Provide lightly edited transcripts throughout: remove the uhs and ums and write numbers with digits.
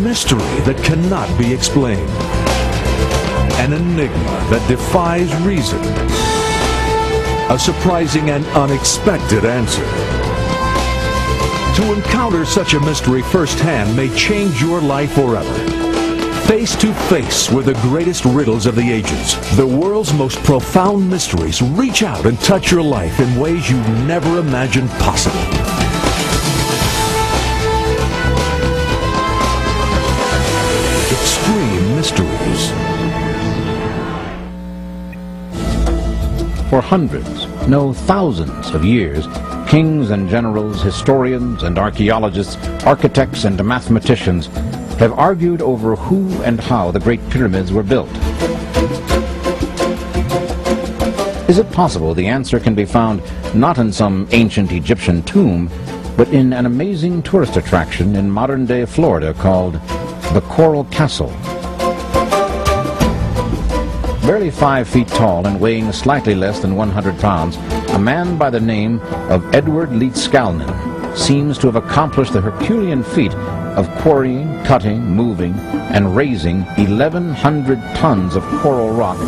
mystery that cannot be explained. An enigma that defies reason. A surprising and unexpected answer. To encounter such a mystery firsthand may change your life forever. Face to face with the greatest riddles of the ages, the world's most profound mysteries reach out and touch your life in ways you never imagined possible. Extreme Mysteries. For hundreds, no thousands of years, kings and generals, historians and archaeologists, architects and mathematicians have argued over who and how the Great Pyramids were built. Is it possible the answer can be found not in some ancient Egyptian tomb, but in an amazing tourist attraction in modern-day Florida called the Coral Castle? Barely 5 feet tall and weighing slightly less than 100 pounds, a man by the name of Edward Leedskalnin seems to have accomplished the Herculean feat of quarrying, cutting, moving, and raising 1,100 tons of coral rock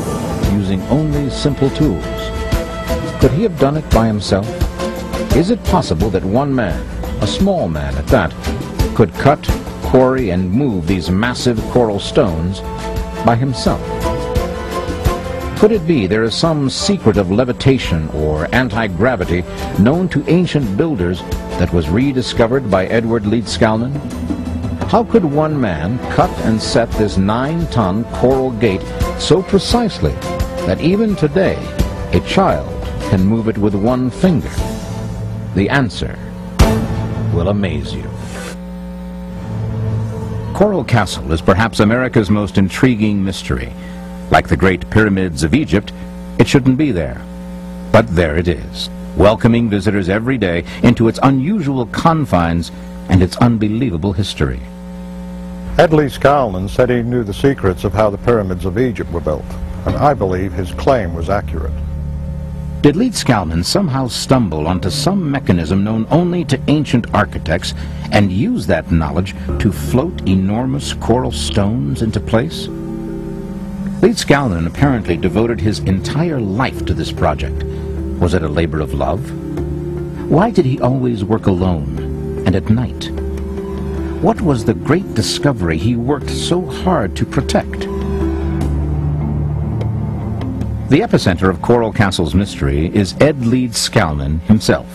using only simple tools. Could he have done it by himself? Is it possible that one man, a small man at that, could cut, quarry, and move these massive coral stones by himself? Could it be there is some secret of levitation or anti-gravity known to ancient builders that was rediscovered by Edward Leedskalnin? How could one man cut and set this 9-ton coral gate so precisely that even today a child can move it with one finger? The answer will amaze you. Coral Castle is perhaps America's most intriguing mystery. Like the Great Pyramids of Egypt, it shouldn't be there. But there it is, welcoming visitors every day into its unusual confines and its unbelievable history. Ed Leedskalnin said he knew the secrets of how the pyramids of Egypt were built, and I believe his claim was accurate. Did Leedskalnin somehow stumble onto some mechanism known only to ancient architects and use that knowledge to float enormous coral stones into place? Leedskalnin apparently devoted his entire life to this project. Was it a labor of love? Why did he always work alone and at night? What was the great discovery he worked so hard to protect? The epicenter of Coral Castle's mystery is Ed Leedskalnin himself.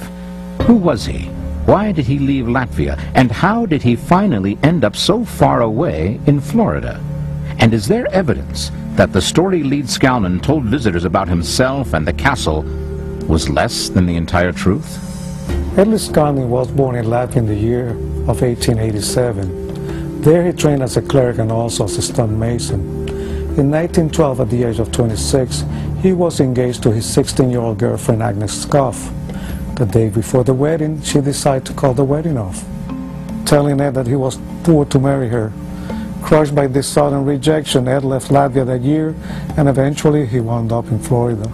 Who was he? Why did he leave Latvia? And how did he finally end up so far away in Florida? And is there evidence that the story Leedskalnin told visitors about himself and the castle was less than the entire truth? Ed Leedskalnin was born in Latvia in the year of 1887. There he trained as a clerk and also as a stonemason. In 1912, at the age of 26, he was engaged to his 16-year-old girlfriend Agnes Scoff. The day before the wedding, she decided to call the wedding off, telling Ed that he was too old to marry her. Crushed by this sudden rejection, Ed left Latvia that year, and eventually he wound up in Florida.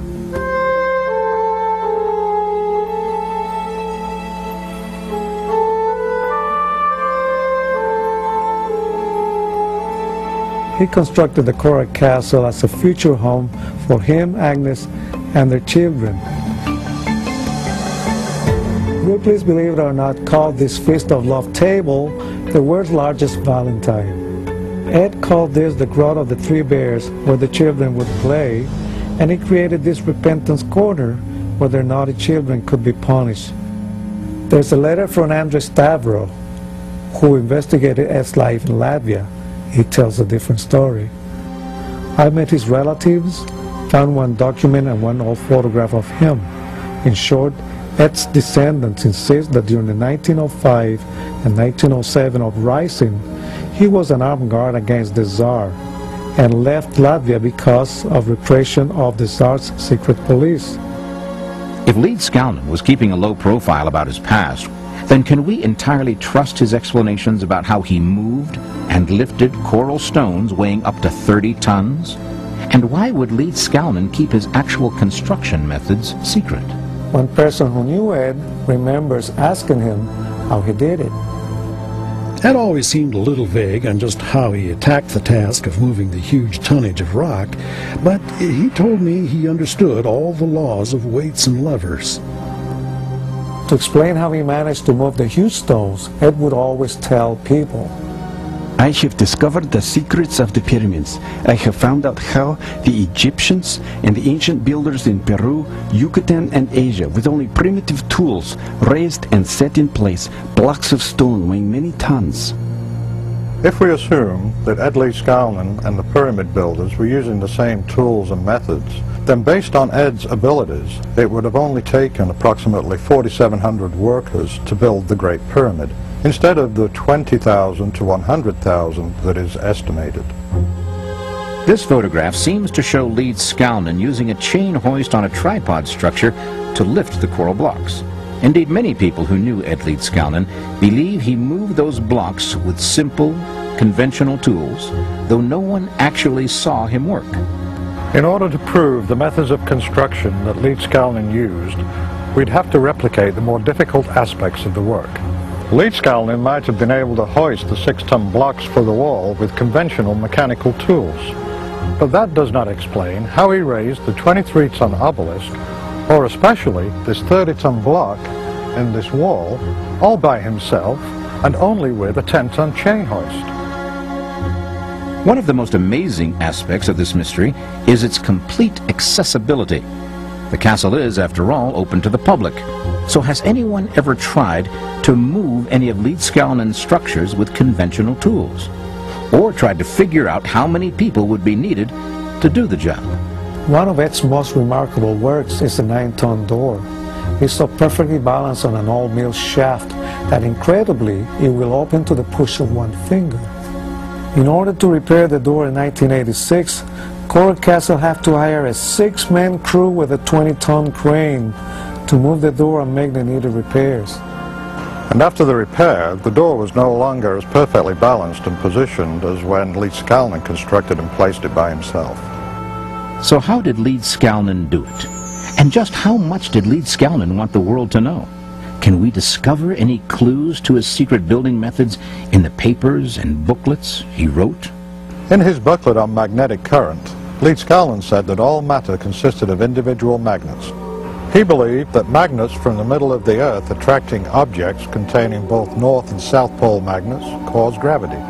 He constructed the Coral Castle as a future home for him, Agnes, and their children. Ripley's, believe it or not, called this Feast of Love table the world's largest Valentine. Ed called this the Grotto of the Three Bears, where the children would play, and he created this repentance corner where their naughty children could be punished. There's a letter from Andrei Stavro, who investigated Ed's life in Latvia. He tells a different story. I met his relatives, found one document and one old photograph of him. In short, Ed's descendants insist that during the 1905 and 1907 uprising, he was an armed guard against the Tsar and left Latvia because of repression of the Tsar's secret police. If Leedskalnin was keeping a low profile about his past, then can we entirely trust his explanations about how he moved and lifted coral stones weighing up to 30 tons? And why would Leedskalnin keep his actual construction methods secret? One person who knew Ed remembers asking him how he did it. Ed always seemed a little vague on just how he attacked the task of moving the huge tonnage of rock, but he told me he understood all the laws of weights and levers. To explain how he managed to move the huge stones, Ed would always tell people, I have discovered the secrets of the pyramids. I have found out how the Egyptians and the ancient builders in Peru, Yucatan, and Asia, with only primitive tools, raised and set in place blocks of stone weighing many tons. If we assume that Ed Leedskalnin and the pyramid builders were using the same tools and methods, then based on Ed's abilities, it would have only taken approximately 4,700 workers to build the Great Pyramid, instead of the 20,000 to 100,000 that is estimated. This photograph seems to show Leedskalnin using a chain hoist on a tripod structure to lift the coral blocks. Indeed, many people who knew Ed Leedskalnin believe he moved those blocks with simple, conventional tools, though no one actually saw him work. In order to prove the methods of construction that Leedskalnin used, we'd have to replicate the more difficult aspects of the work. Leedskalnin might have been able to hoist the 6-ton blocks for the wall with conventional mechanical tools, but that does not explain how he raised the 23-ton obelisk, or especially this 30-ton block in this wall, all by himself and only with a 10-ton chain hoist. One of the most amazing aspects of this mystery is its complete accessibility. The castle is, after all, open to the public. So has anyone ever tried to move any of Leedskalnin's structures with conventional tools? Or tried to figure out how many people would be needed to do the job? one of Ed's most remarkable works is the 9-ton door. It's so perfectly balanced on an all-mill shaft that incredibly it will open to the push of one finger. In order to repair the door in 1986, Coral Castle had to hire a 6-man crew with a 20-ton crane to move the door and make the needed repairs. And after the repair, the door was no longer as perfectly balanced and positioned as when Leedskalnin constructed and placed it by himself. So how did Leedskalnin do it? And just how much did Leedskalnin want the world to know? Can we discover any clues to his secret building methods in the papers and booklets he wrote? In his booklet on magnetic current, Leedskalnin said that all matter consisted of individual magnets. He believed that magnets from the middle of the Earth attracting objects containing both North and South Pole magnets cause gravity.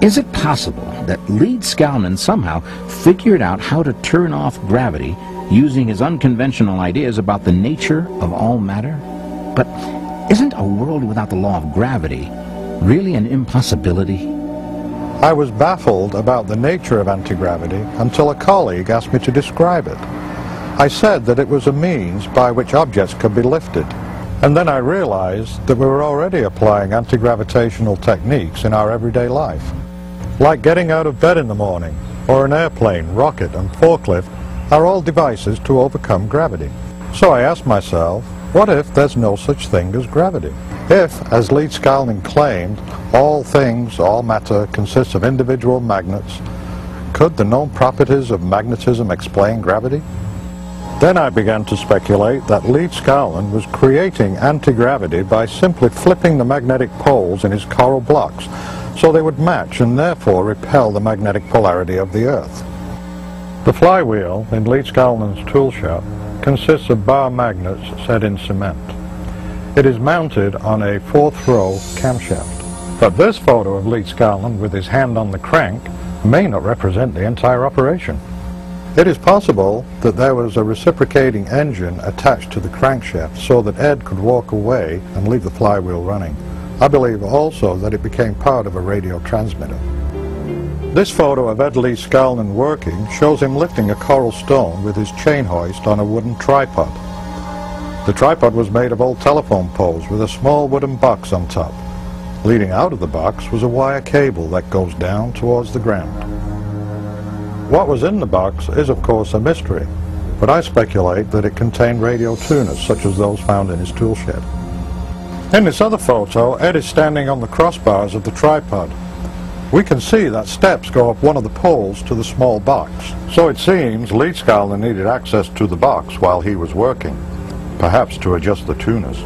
Is it possible that Leedskalnin somehow figured out how to turn off gravity using his unconventional ideas about the nature of all matter? But isn't a world without the law of gravity really an impossibility? I was baffled about the nature of anti-gravity until a colleague asked me to describe it. I said that it was a means by which objects could be lifted, and then I realized that we were already applying anti-gravitational techniques in our everyday life. Like getting out of bed in the morning, or an airplane, rocket, and forklift are all devices to overcome gravity. So I asked myself, what if there's no such thing as gravity? If, as Leedskalnin claimed, all things, all matter consists of individual magnets, could the known properties of magnetism explain gravity? Then I began to speculate that Leedskalnin was creating anti-gravity by simply flipping the magnetic poles in his coral blocks so they would match and therefore repel the magnetic polarity of the Earth. The flywheel in Leedskalnin's tool shop consists of bar magnets set in cement. It is mounted on a 4th-row camshaft. But this photo of Leedskalnin with his hand on the crank may not represent the entire operation. It is possible that there was a reciprocating engine attached to the crankshaft so that Ed could walk away and leave the flywheel running. I believe also that it became part of a radio transmitter. This photo of Ed Leedskalnin working shows him lifting a coral stone with his chain hoist on a wooden tripod. The tripod was made of old telephone poles with a small wooden box on top. Leading out of the box was a wire cable that goes down towards the ground. What was in the box is of course a mystery, but I speculate that it contained radio tuners such as those found in his tool shed. In this other photo, Ed is standing on the crossbars of the tripod. We can see that steps go up one of the poles to the small box, so it seems Leedskalnin needed access to the box while he was working, perhaps to adjust the tuners.